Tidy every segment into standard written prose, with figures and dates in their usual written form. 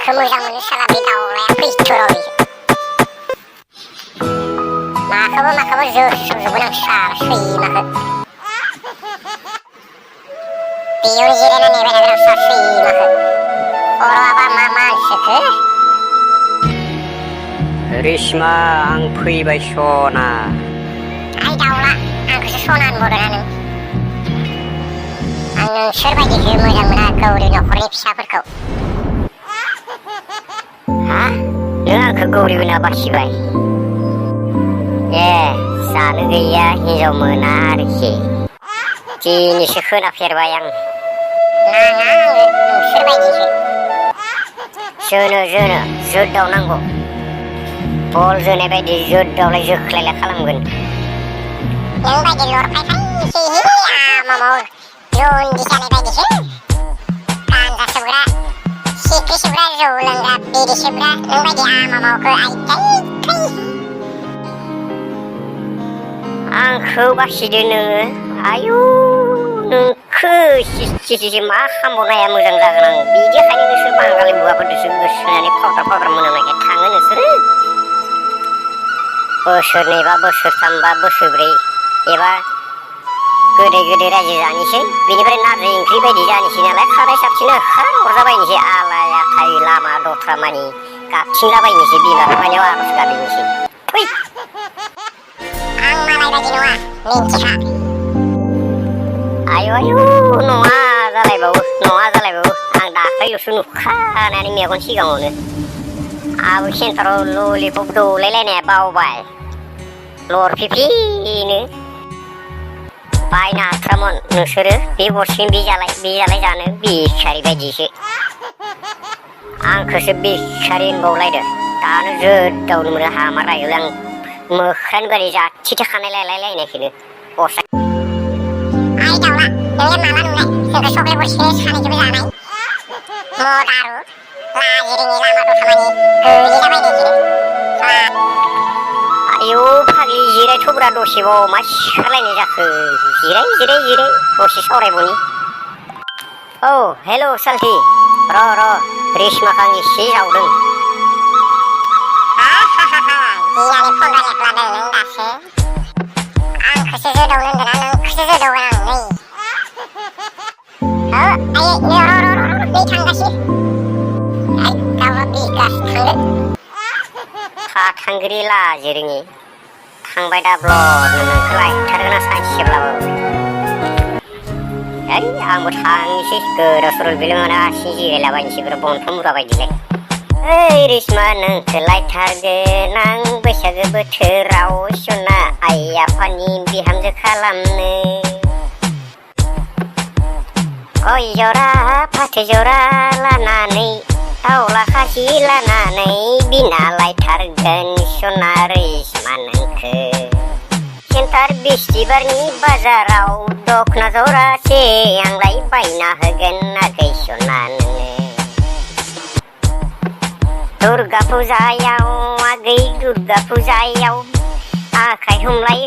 आंखौ मोजां मोनो साला बे दाउलाया फैथोराव माखौबो जोबजोबगोन आं साला सैमाखौ बेयावनो जिरायना नेबाय थागोन आं साला सैमाखौ अर'आबा मा मानसिखौ रेशमा आं फैबाय सना आइ दाउला आंखौसो सना होनबावदोंना नों आं नोंसोरबायदिखौ मोजां मोना गौरी नखरनि फिसाफोरखौ हा नों आंखौ गौरीबोना बासिबाय जानो गैया हिनजाव मोना आरोखि दिनैसो खोनाफेरबाय आं नाङा आंनो नोंसोरबायदिसो जोनो जोदावनांगौ बल जोनाय बायदि जोदावलाय जोख्लायलाय खालामगोन नों बायदि लरफायखायसो आमामाव जन्दिस जानाय बायदिसो गान्जा सोबग्रा सिख्रि सोबग्रा जौ लोंग्रा बिरि सोबग्रा नों बायदि आमामावखौ आइथै आंखौ बासिदो नोङो आयु नोंखौ सिसि मा खालामबावनाया मोजां जागोन आं बिदिखायनो नोंसोर बांगालि बुवाफोरजोंसो गोसो होनानै फावदार मोनामनायखाय थाङो नोंसोरो बोसोरनै बा बोसोरथाम बा बोसोरब्रै एबा गोदै रायजो जानोसै बेनिफ्राय नारजि ओंख्रि बायदि जानोसै नालाय खाराय साबसिन हरजाबायनोसै आलाय आखाय लामा दथ्रा मानि गाबथिंलाबायनोसै बिमा बिफानियाव आर'ज गाबहैनोसै फै आं मालाय बायदि नङा मिन्थिखा आयु नङा जालायबावो आं दाख्लैल'सो नुखानानै मेगन सिगाङावनो आबो सेन्टाराव ललिपप दौलायलायनाया बावबाय लरफिफिनो बायनो हाथारामोन नोंसोरो बे गरसेनि बे जालाय जानो बिखारि बायदिसो आंखौसो बिखारि होनबावलायदो दानो जोदावनो मोनो हामा रायलाय आं मोख्रानि बारि जाथि थाखानाय लायलायलायनायखौनो गरसे आइ दाउला नोंलाय माला नुनाय जोंखौ सक्लेट गरसेनो सानैजोंबो जानाय मदारु लाजिरिङि लामा दथामानि गोलैलाबायनायखौनो आयौ फाग्लि जिरायथ'ब्रा दसेबाव मा सिखारलायनाय जाखो जिराय दसे सावरायबावनि औ हेल' सालथि र' रेशमाखौ आं एसे जावदों गिनानै फन रायलायफ्लादों नों दासो आंखौसो जोदावनो होनदोंना नोंखौसो जोदावगोन आं नै नै थांगासिनो आइ दाउला बिगास थांदो थांग्रि लाजिरिङि थांबाय दा ब्ल'नो नोंखौ लायथारगोन आं सानसेब्लाबो आंबो थांनोसै गोदाव सोराव बिलोंनानै आसि जिरायलाबायनोसै बन्थ' मुरा बायदिलाय ओइ रेशमा नोंखौ लायथारगोन आं बैसागो बोथोराव सना आइ आफानि बिहामजो खालामनो गय जरा फाथै जरा लानानै दाउला खासि लानानै बिना लायथारगोन सना रेशमा नोंखो सेन्टार बिस्थिबारनि बाजाराव दखना जरासे आंलाय बायना होगोन आगै सना नोंनो दुर्गा फुजायाव आगै दुर्गा फुजायाव आखाइ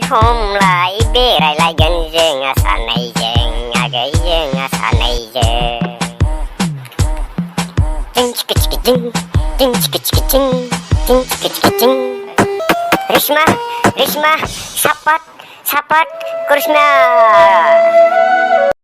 हमलाय बेरायलायगोन जोङो सानैजों आगै जोङो सानैजों रेशमा सापात करिश्मा